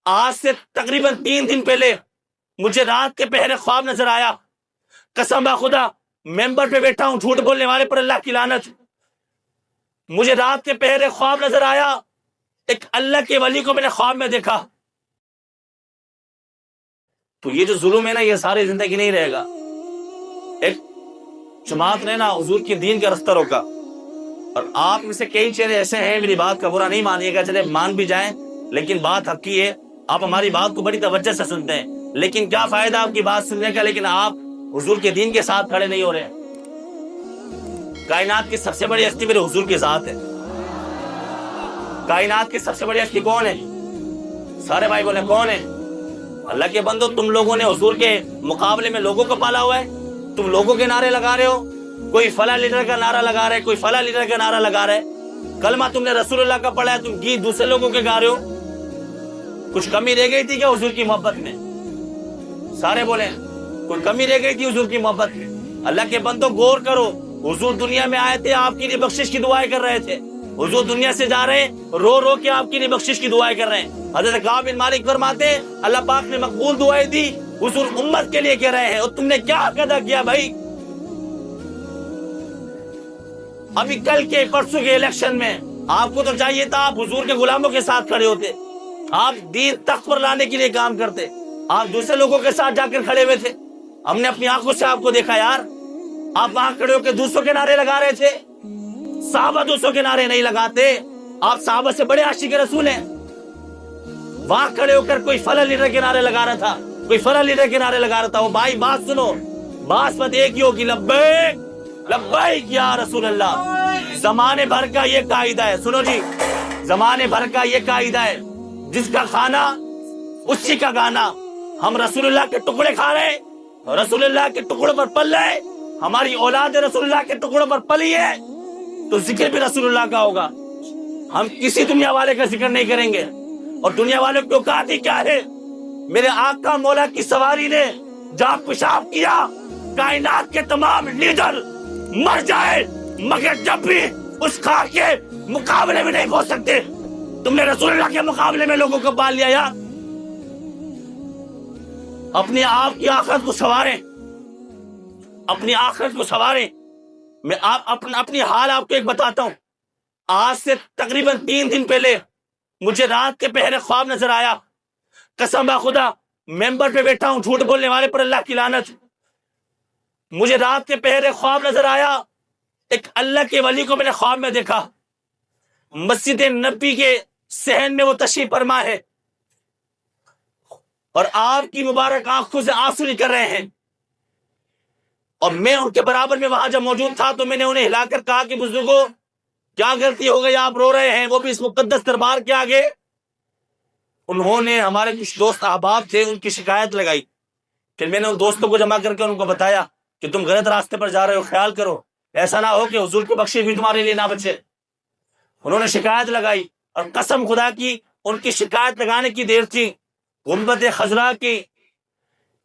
آج سے تقریباً 3 دن پہلے مجھے رات کے پہرے خواب نظر آیا. قسم خدا ممبر پہ بیٹھا ہوں، جھوٹ بولنے والے پر اللہ کی لعنت. مجھے رات کے پہرے خواب نظر آیا، ایک اللہ کے ولی کو میں نے خواب میں دیکھا. تو یہ جو ظلم ہے نا، یہ ساری زندگی نہیں رہے گا. ایک جماعت نے نا حضور کے دین کا رستہ روکا، اور آپ میں سے کئی چہرے ایسے ہیں، میری بات کا برا نہیں مانیے گا، چلے مان بھی جائیں، لیکن بات حق کی ہے. آپ ہماری بات کو بڑی توجہ سے سنتے ہیں، لیکن کیا فائدہ آپ کی بات سننے کا، لیکن آپ حضور کے دین کے ساتھ کھڑے نہیں ہو رہے. کائنات کی سب سے بڑی ہستی میرے حضور کے ساتھ ہے. کائنات کی سب سے بڑی ہستی کون ہے؟ سارے بھائی بولے کون ہے؟ اللہ کے بندو، تم لوگوں نے حضور کے مقابلے میں لوگوں کو پالا ہوا ہے. تم لوگوں کے نعرے لگا رہے ہو، کوئی فلاں لیڈر کا نعرہ لگا رہے، کوئی فلاں لیڈر کا نعرہ لگا رہے. کلمہ تم نے رسول اللہ کا پڑھا ہے، تم گیت دوسرے لوگوں کے گا رہے ہو. کچھ کمی رہ گئی تھی کیا حضور کی محبت میں؟ سارے بولیں کوئی کمی رہ گئی تھی حضور کی محبت میں؟ اللہ کے بندو غور کرو، حضور دنیا میں آئے تھے، آپ کے لیے بخشش کی دعائیں کر رہے تھے. حضور دنیا سے جا رہے ہیں، رو رو کے آپ کے لیے بخشش کی دعائیں کر رہے ہیں. حضرت کعب بن مالک فرماتے ہیں اللہ پاک نے مقبول دعائیں دی، حضور امت کے لیے کہہ رہے ہیں، اور تم نے کیا حق ادا کیا بھائی؟ ابھی کل کے پرسوں کے الیکشن میں آپ کو تو چاہیے تھا آپ حضور کے غلاموں کے ساتھ کھڑے ہوتے، آپ دین تخت پر لانے کے لیے کام کرتے، آپ دوسرے لوگوں کے ساتھ جا کر کھڑے ہوئے تھے. ہم نے اپنی آنکھوں سے آپ کو دیکھا یار، آپ وہاں کھڑے ہو کے دوسروں کے نعرے لگا رہے تھے. صحابہ دوسروں کے نعرے نہیں لگاتے، آپ صحابہ سے بڑے عاشق رسول ہیں. وہاں کھڑے ہو کر کوئی فلاں لیڈر کے نعرے لگا رہا تھا، کوئی فلاں لیڈر کے نعرے لگا رہا تھا. وہ بھائی بات سنو، بات مت ایک ہی ہوگی، لبیک لبیک یا رسول اللہ. زمانے بھر کا یہ قاعدہ ہے، سنو جی، زمانے بھر کا یہ قاعدہ ہے، جس کا کھانا اسی کا گانا. ہم رسول اللہ کے ٹکڑے کھا رہے، رسول اللہ کے ٹکڑوں پر پل رہے، ہماری اولاد رسول اللہ کے ٹکڑوں پر پلی ہے، تو ذکر بھی رسول اللہ کا ہوگا. ہم کسی دنیا والے کا ذکر نہیں کریں گے. اور دنیا والوں کی اوقات ہی کیا ہے؟ میرے آقا مولا کی سواری نے جہاں پیشاب کیا، کائنات کے تمام لیڈر مر جائے مگر جب بھی اس خاک کے مقابلے میں نہیں پہنچ سکتے. تم نے رسول اللہ کے مقابلے میں لوگوں کو پال لیا یار. اپنی آپ کی آخرت کو سنواریں، اپنی آخرت کو سنواریں. میں اپنی حال آپ کو ایک بتاتا ہوں. آج سے تقریباً 3 دن پہلے مجھے رات کے پہرے خواب نظر آیا. قسم خدا ممبر پہ بیٹھا ہوں، جھوٹ بولنے والے پر اللہ کی لعنت. مجھے رات کے پہرے خواب نظر آیا، ایک اللہ کے ولی کو میں نے خواب میں دیکھا. مسجد نبی کے صحن میں وہ تشریف فرما ہے، اور آپ کی مبارک آنکھوں سے آنسو نکل رہے ہیں. اور میں ان کے برابر میں وہاں جب موجود تھا تو میں نے انہیں ہلا کر کہا کہ بزرگوں کیا غلطی ہو گئی، آپ رو رہے ہیں، وہ بھی اس مقدس دربار کے آگے. انہوں نے، ہمارے کچھ دوست احباب تھے، ان کی شکایت لگائی. پھر میں نے ان دوستوں کو جمع کر کے ان کو بتایا کہ تم غلط راستے پر جا رہے ہو، خیال کرو، ایسا نہ ہو کہ حضور کی بخشش بھی تمہارے لیے نہ بچے. انہوں نے شکایت لگائی، اور قسم خدا کی ان کی شکایت لگانے کی دیر تھی، گنبد خضرا کی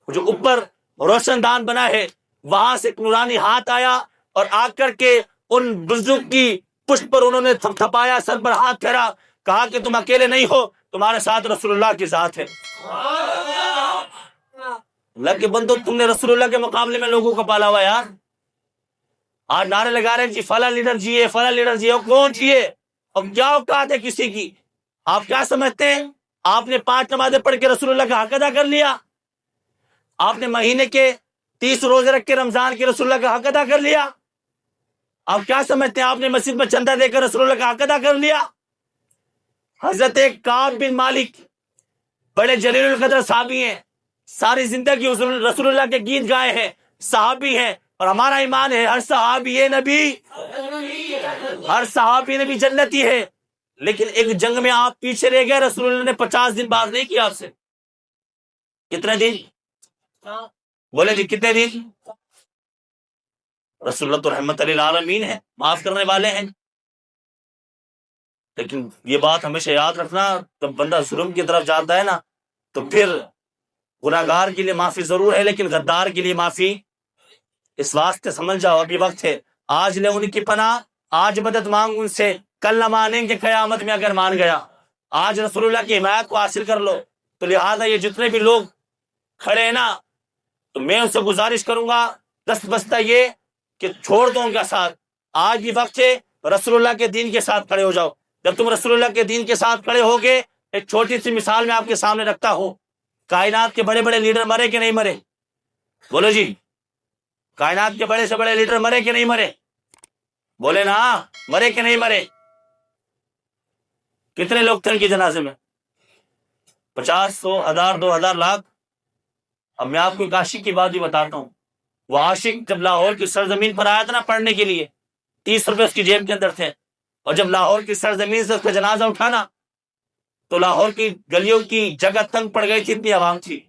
جو اوپر روشن دان بنا ہے، وہاں سے ایک نورانی ہاتھ آیا، اور آ کر کے ان بزرگ کی پشت پر انہوں نے تھپایا، سر پر ہاتھ پھیرا، کہا کہ تم اکیلے نہیں ہو، تمہارے ساتھ رسول اللہ کی ذات ہے. اللہ کے بندو، تم نے رسول اللہ کے مقابلے میں لوگوں کو پالا ہوا یار. آج نعرے لگا رہے ہیں جی فلاں لیڈر جی ہے، فلاں لیڈر جی ہے. کون چاہیے اور کیا اوقات ہے کسی کی؟ آپ کیا سمجھتے ہیں آپ نے 5 نمازیں پڑھ کے رسول اللہ کا حق ادا کر لیا؟ آپ نے مہینے کے 30 روزے رکھ کے رمضان کے رسول اللہ کا حق ادا کر لیا؟ آپ کیا سمجھتے ہیں آپ نے مسجد میں چندہ دے کر رسول اللہ کا حق ادا کر لیا؟ حضرت کعب بن مالک بڑے جلیل القدر صحابی ہیں، ساری زندگی رسول اللہ کے گیت گائے ہیں، صحابی ہیں. اور ہمارا ایمان ہے ہر صحابی نبی، ہر صحابی نبی جنتی ہے. لیکن ایک جنگ میں آپ پیچھے رہ گئے، رسول اللہ نے 50 دن باز نہیں کیا آپ سے. کتنے دن؟ بولے جی کتنے دن؟ رسول اللہ تو رحمت للعالمین ہے، معاف کرنے والے ہیں. لیکن یہ بات ہمیشہ یاد رکھنا، جب بندہ ظلم کی طرف جاتا ہے نا تو پھر گناہگار کے لیے معافی ضرور ہے، لیکن غدار کے لیے معافی اس واسطے سمجھ جاؤ ابھی وقت ہے. آج لے ان کی پناہ، آج مدد مانگ ان سے، کل نہ مانیں گے قیامت میں اگر مان گیا. آج رسول اللہ کی حمایت کو حاصل کر لو. تو لہٰذا یہ جتنے بھی لوگ کھڑے ہیں نا، تو میں ان سے گزارش کروں گا دست بستہ یہ کہ چھوڑ دو ان کا ساتھ. آج بھی وقت ہے رسول اللہ کے دین کے ساتھ کھڑے ہو جاؤ. جب تم رسول اللہ کے دین کے ساتھ کھڑے ہوگے، ایک چھوٹی سی مثال میں آپ کے سامنے رکھتا ہوں. کائنات کے بڑے بڑے لیڈر مرے کہ نہیں مرے؟ بولو جی. کائنات کے بڑے سے بڑے لیڈر مرے کہ نہیں مرے؟ بولے نا، مرے کہ نہیں مرے؟ کتنے لوگ تھے ان کے جنازے میں؟ 50، 100، 1000، 2000، لاکھ. اب میں آپ کو ایک عاشق کی بات بھی بتاتا ہوں. وہ عاشق جب لاہور کی سرزمین پر آیا تھا نا پڑھنے کے لیے، 30 روپے اس کی جیب کے اندر تھے، اور جب لاہور کی سرزمین سے اس کا جنازہ اٹھانا تو لاہور کی گلیوں کی جگہ تنگ پڑ گئی تھی، اتنی عوام تھی.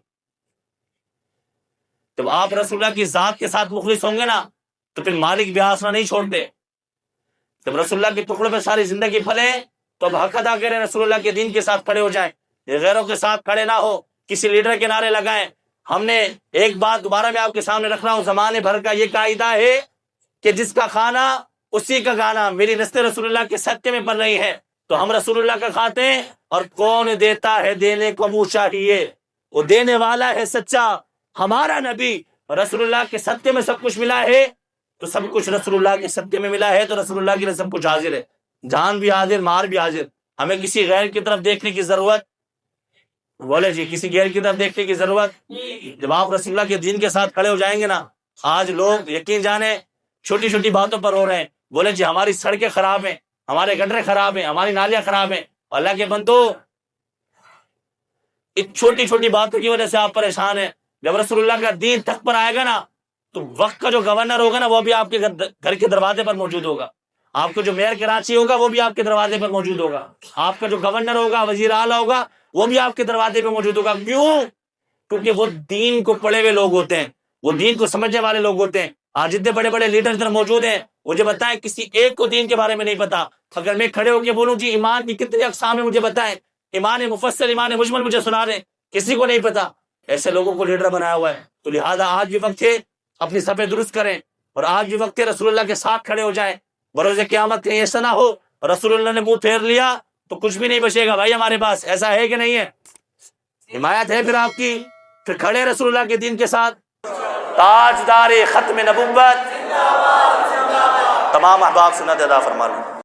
جب آپ رسول اللہ کی ذات کے ساتھ مخلص ہوں گے نا تو پھر مالک بھی آسنا نہیں چھوڑتے. جب رسول اللہ کے ٹکڑوں پہ ساری زندگی پھلے تو اب حق ادا کریں، رسول اللہ کے دین کے ساتھ کھڑے ہو جائیں، غیروں کے ساتھ کھڑے نہ ہو، کسی لیڈر کے نعرے لگائیں. ہم نے ایک بات دوبارہ میں آپ کے سامنے رکھ رہا ہوں، زمانے بھر کا یہ قاعدہ ہے کہ جس کا کھانا اسی کا گانا. میری نسلیں رسول اللہ کے صدقے میں پڑ رہی ہیں تو ہم رسول اللہ کا کھاتے ہیں. اور کون دیتا ہے دینے کو منہ چاہیے، وہ دینے والا ہے سچا ہمارا نبی. رسول اللہ کے صدقے میں سب کچھ ملا ہے تو سب کچھ رسول اللہ کے صدقے میں ملا ہے تو رسول اللہ کے لیے سب کچھ حاضر ہے. جان بھی حاضر، مال بھی حاضر. ہمیں کسی غیر کی طرف دیکھنے کی ضرورت، بولے جی، کسی غیر کی طرف دیکھنے کی ضرورت. جب آپ رسول اللہ کے دین کے ساتھ کھڑے ہو جائیں گے نا، آج لوگ یقین جانے چھوٹی چھوٹی باتوں پر ہو رہے ہیں. بولے جی ہماری سڑکیں خراب ہیں، ہمارے گٹریں خراب ہیں، ہماری نالیاں خراب ہیں. اللہ کے بندو، اس چھوٹی چھوٹی باتوں کی وجہ سے آپ پریشان ہیں. جب رسول اللہ کا دین تخت پر آئے گا نا تو وقت کا جو گورنر ہوگا نا وہ بھی آپ کے گھر کے دروازے پر موجود ہوگا. آپ کو جو میئر کراچی ہوگا وہ بھی آپ کے دروازے پر موجود ہوگا. آپ کا جو گورنر ہوگا، وزیر اعلیٰ ہوگا، وہ بھی آپ کے دروازے پہ موجود ہوگا. کیوں؟ کیونکہ وہ دین کو پڑھے ہوئے لوگ ہوتے ہیں، وہ دین کو سمجھنے والے لوگ ہوتے ہیں. آج جتنے بڑے بڑے لیڈر ادھر موجود ہیں، مجھے بتائیں کسی ایک کو دین کے بارے میں نہیں پتا. اگر میں کھڑے ہو کے بولوں جی ایمان کی کتنے اقسام ہیں مجھے بتائیں، ایمان مفصل، ایمان مجمل مجھے سنا دیں، کسی کو نہیں پتا. ایسے لوگوں کو لیڈر بنایا ہوا ہے. تو لہٰذا آج بھی وقت ہے اپنی صفیں درست کریں، اور آج بھی وقت ہے رسول اللہ کے ساتھ کھڑے ہو جائیں. بروز قیامت کہیں ایسا نہ ہو رسول اللہ نے منہ پھیر لیا تو کچھ بھی نہیں بچے گا بھائی ہمارے پاس. ایسا ہے کہ نہیں ہے؟ حمایت ہے پھر آپ کی، پھر کھڑے رسول اللہ کے دین کے ساتھ. تاجدار ختم نبوت، تمام احباب سنت ادا فرما لیں.